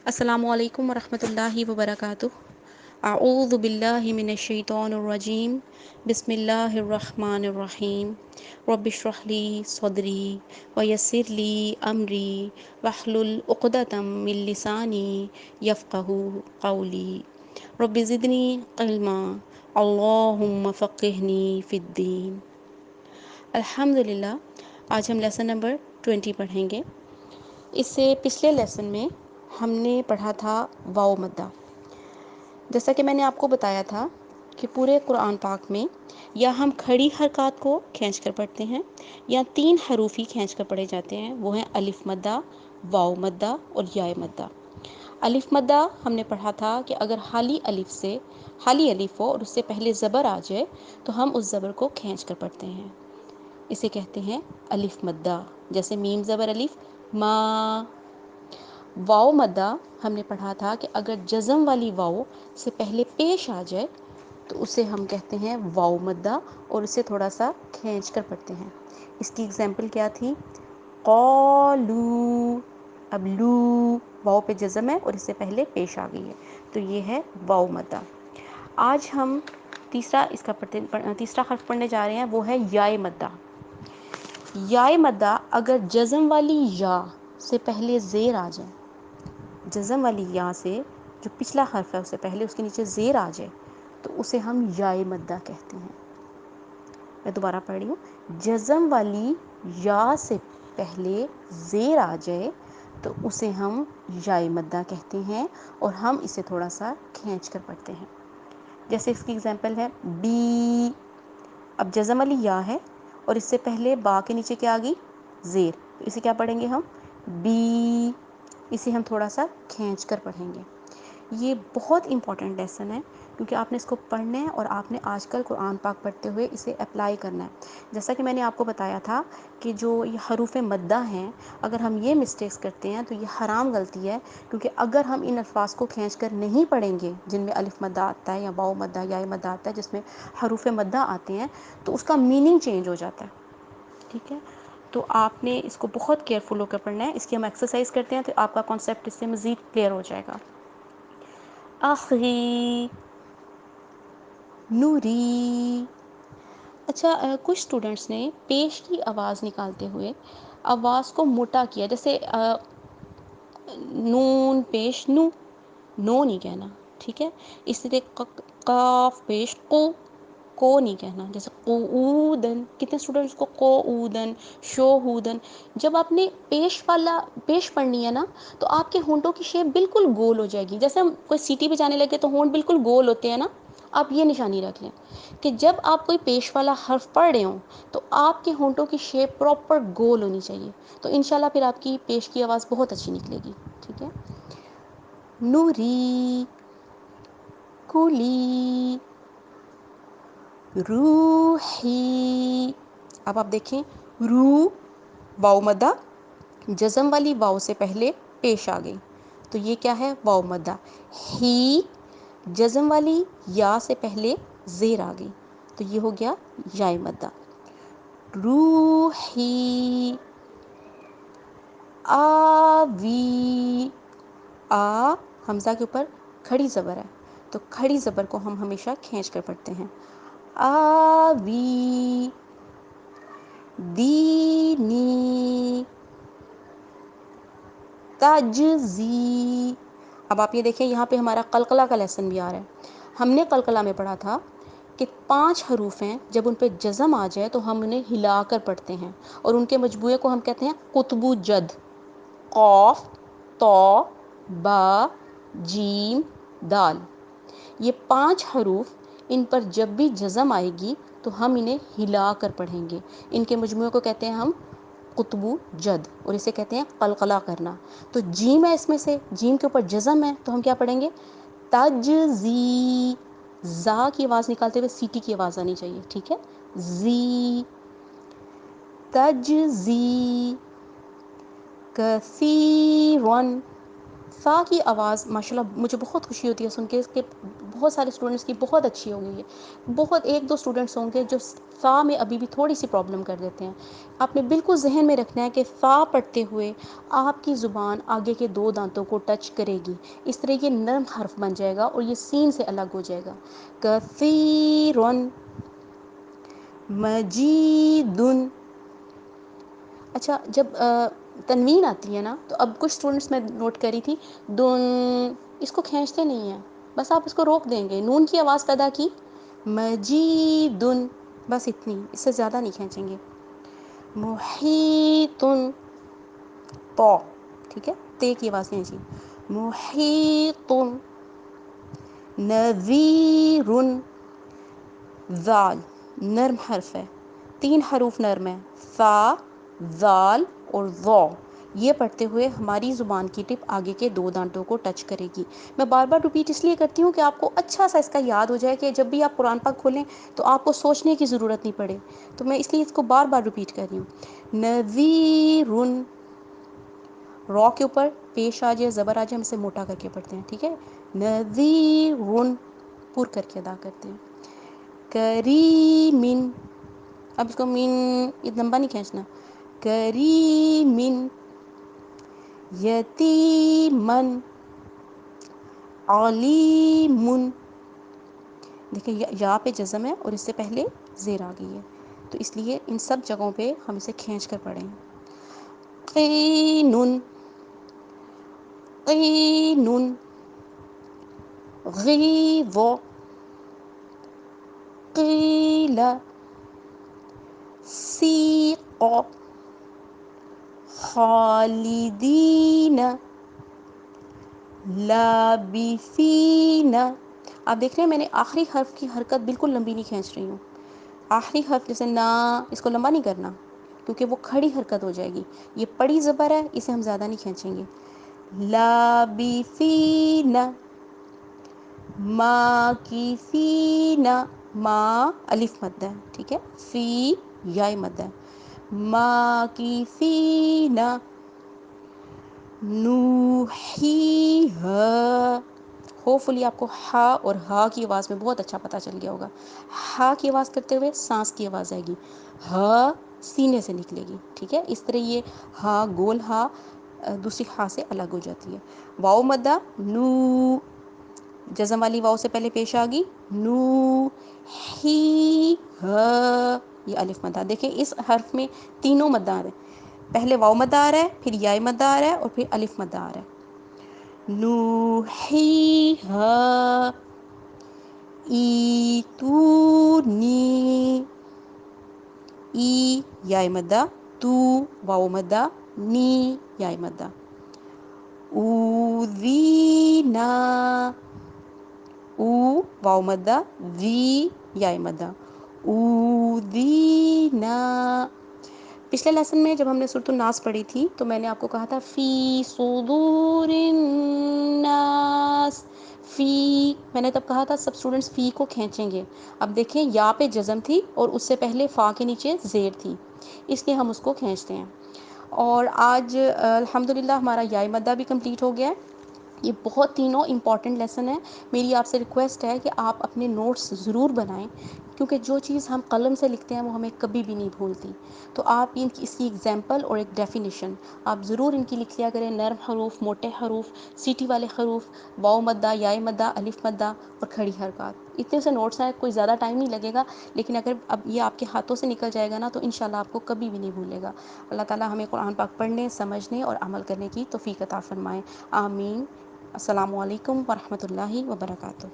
السلام علیکم ورحمۃ اللہ وبرکاتہ۔ اعوذ باللہ من الشیطان الرجیم، بسم اللہ الرحمن الرحیم۔ رب اشرح لی صدری ویسر لی امری واحلل عقدۃ من لسانی یفقہوا قولی۔ رب زدنی علما، اللہم فقہنی فی الدین۔ الحمدللہ، آج ہم لیسن نمبر 20 پڑھیں گے۔ اس سے پچھلے لیسن میں ہم نے پڑھا تھا واو مدہ۔ جیسا کہ میں نے آپ کو بتایا تھا کہ پورے قرآن پاک میں یا ہم کھڑی حرکات کو کھینچ کر پڑھتے ہیں یا 3 حروف ہی کھینچ کر پڑھے جاتے ہیں، وہ ہیں الف مدہ، واو مدہ اور یا مدہ۔ الف مدہ ہم نے پڑھا تھا کہ اگر خالی الف ہو اور اس سے پہلے زبر آ جائے تو ہم اس زبر کو کھینچ کر پڑھتے ہیں، اسے کہتے ہیں الف مدہ، جیسے میم زبر الف ما۔ واو مدہ ہم نے پڑھا تھا کہ اگر جزم والی واو سے پہلے پیش آ جائے تو اسے ہم کہتے ہیں واو مدہ اور اسے تھوڑا سا کھینچ کر پڑھتے ہیں۔ اس کی اگزامپل کیا تھی؟ قالو، اب لو واو پہ جزم ہے اور اس سے پہلے پیش آ گئی ہے تو یہ ہے واو مدہ۔ آج ہم تیسرا حرف پڑھنے جا رہے ہیں، وہ ہے یا مدہ۔ یا مدہ اگر جزم والی یا سے پہلے زیر آ جائے، جزم والی یا سے جو پچھلا حرف ہے اس سے پہلے اس کے نیچے زیر آ جائے تو اسے ہم یا مدہ کہتے ہیں۔ میں دوبارہ پڑھ رہی ہوں، جزم والی یا سے پہلے زیر آ جائے تو اسے ہم یا مدہ کہتے ہیں اور ہم اسے تھوڑا سا کھینچ کر پڑھتے ہیں۔ جیسے اس کی اگزامپل ہے بی، اب جزم والی یا ہے اور اس سے پہلے با کے نیچے کیا آ گئی؟ زیر، تو اسے کیا پڑھیں گے ہم؟ بی، اسے ہم تھوڑا سا کھینچ کر پڑھیں گے۔ یہ بہت امپورٹنٹ لیسن ہے کیونکہ آپ نے اس کو پڑھنا ہے اور آپ نے آج کل قرآن پاک پڑھتے ہوئے اسے اپلائی کرنا ہے۔ جیسا کہ میں نے آپ کو بتایا تھا کہ جو یہ حروف مدہ ہیں، اگر ہم یہ مسٹیکس کرتے ہیں تو یہ حرام غلطی ہے، کیونکہ اگر ہم ان الفاظ کو کھینچ کر نہیں پڑھیں گے جن میں الف مدہ آتا ہے یا واو مدہ یا مدہ آتا ہے جس میں حروف مدہ آتے ہیں تو اس کا میننگ چینج ہو جاتا ہے، ٹھیک ہے؟ تو آپ نے اس کو بہت کیئرفل ہو کر پڑھنا ہے۔ اس کی ہم ایکسرسائز کرتے ہیں تو آپ کا کانسیپٹ اس سے مزید کلیئر ہو جائے گا۔ آخری، نوری۔ اچھا، کچھ اسٹوڈنٹس نے پیش کی آواز نکالتے ہوئے آواز کو موٹا کیا، جیسے نون پیش نو، نو نہیں کہنا، ٹھیک ہے؟ اس طرح قاف پیش کو نہیں کہنا، جیسے قعودن، کتنے اسٹوڈنٹس کو قعودن، شوہودن۔ جب آپ نے پیش پڑھنی ہے نا تو آپ کے ہونٹوں کی شیپ بالکل گول ہو جائے گی، جیسے ہم کوئی سیٹی بجانے لگے تو ہونٹ بالکل گول ہوتے ہیں نا، آپ یہ نشانی رکھ لیں کہ جب آپ کوئی پیش والا حرف پڑھ رہے ہوں تو آپ کے ہونٹوں کی شیپ پراپر گول ہونی چاہیے، تو انشاءاللہ پھر آپ کی پیش کی آواز بہت اچھی نکلے گی، ٹھیک ہے؟ نوری، کلی، روحی۔ اب آپ دیکھیں، رو واو مدہ، جزم والی واو سے پہلے پیش آ گئی تو یہ کیا ہے؟ واو مدہ۔ ہی، جزم والی یا سے پہلے زیر آ گئی تو یہ ہو گیا یا مدہ۔ روحی، آوی، آ حمزہ کے اوپر کھڑی زبر ہے تو کھڑی زبر کو ہم ہمیشہ کھینچ کر پڑھتے ہیں۔ آوی، دینی، تجزی۔ اب آپ یہ دیکھیں یہاں پہ ہمارا قلقلہ کا لیسن بھی آ رہا ہے۔ ہم نے قلقلہ میں پڑھا تھا کہ 5 حروف ہیں، جب ان پہ جزم آ جائے تو ہم انہیں ہلا کر پڑھتے ہیں اور ان کے مجموعے کو ہم کہتے ہیں قطب جد۔ قاف، طا، با، جیم، دال، یہ 5 حروف، ان پر جب بھی جزم آئے گی تو ہم انہیں ہلا کر پڑھیں گے، ان کے مجموعے کو کہتے ہیں ہم قطب جد اور اسے کہتے ہیں قلقلہ کرنا۔ تو جیم ہے اس میں سے، جیم کے اوپر جزم ہے تو ہم کیا پڑھیں گے؟ تجزی، زا کی آواز نکالتے ہوئے سیٹی کی آواز آنی چاہیے، ٹھیک ہے؟ زی، تجزی، کثیرن۔ فا کی آواز ماشاءاللہ مجھے بہت خوشی ہوتی ہے سن کے، اس کے بہت سارے اسٹوڈنٹس کی بہت اچھی ہو گئی ہے، بہت ایک دو اسٹوڈنٹس ہوں گے جو فا میں ابھی بھی تھوڑی سی پرابلم کر دیتے ہیں. آپ نے بالکل ذہن میں رکھنا ہے کہ فا پڑھتے ہوئے آپ کی زبان آگے کے دو دانتوں کو ٹچ کرے گی، اس طرح یہ نرم حرف بن جائے گا اور یہ سین سے الگ ہو جائے گا. کثیرن، مجیدن. اچھا جب تنوین آتی ہے نا تو اب کچھ اسٹوڈنٹس میں نوٹ کری تھی دن، اس کو کھینچتے نہیں ہیں، بس آپ اس کو روک دیں گے، نون کی آواز پیدا کی، مجیدن، بس اتنی، اس سے زیادہ نہیں کھینچیں گے. محیط، تو ٹھیک ہے، تے کی آواز نہیں چاہیے. محیط، نذیر، ذال نرم حرف ہے، 3 حروف نرم ہیں، فا، ذال اور ذو. یہ پڑھتے ہوئے ہماری زبان کی ٹپ آگے کے دو دانتوں کو ٹچ کرے گی. میں بار بار رپیٹ اس لیے کرتی ہوں کہ آپ کو اچھا سا اس کا یاد ہو جائے کہ جب بھی آپ قرآن پاک کھولیں تو آپ کو سوچنے کی ضرورت نہیں پڑے. تو میں اس لیے اس کو بار بار رپیٹ کر رہی ہوں. نذیر، رو کے اوپر پیش آ جائے زبر آ جائے ہم اسے موٹا کر کے پڑھتے ہیں، ٹھیک ہے. نذیر، پر کر کے ادا کرتے ہیں. کریم، اب اس کو مین یہ لمبا نہیں کھینچنا. کریم، یتیمن، علیم. دیکھیں یا پہ جزم ہے اور اس سے پہلے زیر آ گئی ہے تو اس لیے ان سب جگہوں پہ ہم اسے کھینچ کر پڑھیں. قینن، قینن، غیظ، قیل، سیق، خالدین، لابثین. آپ دیکھ رہے ہیں میں نے آخری حرف کی حرکت بالکل لمبی نہیں کھینچ رہی ہوں. آخری حرف جیسے نا، اس کو لمبا نہیں کرنا کیونکہ وہ کھڑی حرکت ہو جائے گی. یہ پڑی زبر ہے، اسے ہم زیادہ نہیں کھینچیں گے. لابثین، ماکثین، ما الف مد ہے، ٹھیک ہے، فی یا مد ہے. ماکثین، نوحیہا. ہوپ فلی آپ کو ہا اور ہا کی آواز میں بہت اچھا پتہ چل گیا ہوگا. ہا کی آواز کرتے ہوئے سانس کی آواز آئے گی، ہا سینے سے نکلے گی، ٹھیک ہے. اس طرح یہ ہا گول ہا دوسری ہا سے الگ ہو جاتی ہے. واؤ مدہ نو، جزم والی واؤ سے پہلے پیش آ گئی نو، ہی ہا، یہ الف مدہ. دیکھیں اس حرف میں تینوں مدہ آ رہے ہیں، پہلے واؤ مدہ آ رہا ہے، پھر یا مدہ آ رہا ہے اور پھر الف مدہ آ رہا ہے. نوحیہا ایتونی، ای یا مدہ، تو واؤ مدہ، نی یا مدہ. اوذینا، او واؤ مدہ، وی یا مدہ، اوذینا. پچھلے لیسن میں جب ہم نے سورۃ الناس پڑھی تھی تو میں نے آپ کو کہا تھا فی صدور الناس، فی، میں نے تب کہا تھا سب اسٹوڈنٹس فی کو کھینچیں گے. اب دیکھیں یا پہ جزم تھی اور اس سے پہلے فا کے نیچے زیر تھی، اس لیے ہم اس کو کھینچتے ہیں. اور آج الحمدللہ ہمارا یا مدہ بھی کمپلیٹ ہو گیا ہے. یہ بہت تینوں امپورٹنٹ لیسن ہیں. میری آپ سے ریکویسٹ ہے کہ آپ اپنے نوٹس ضرور بنائیں کیونکہ جو چیز ہم قلم سے لکھتے ہیں وہ ہمیں کبھی بھی نہیں بھولتی. تو آپ اس کی ایگزامپل اور ایک ڈیفینیشن آپ ضرور ان کی لکھ لیا کریں. نرم حروف، موٹے حروف، سیٹی والے حروف، واؤ مدہ، یا مدہ، الف مدہ اور کھڑی حرکات. اتنے سے نوٹس ہیں، کوئی زیادہ ٹائم نہیں لگے گا، لیکن اگر اب یہ آپ کے ہاتھوں سے نکل جائے گا نا تو انشاءاللہ آپ کو کبھی بھی نہیں بھولے گا. اللہ تعالیٰ ہمیں قرآن پاک پڑھنے، سمجھنے اور عمل کرنے کی توفیق عطا فرمائے. آمین. السلام علیکم ورحمۃ اللہ وبرکاتہ.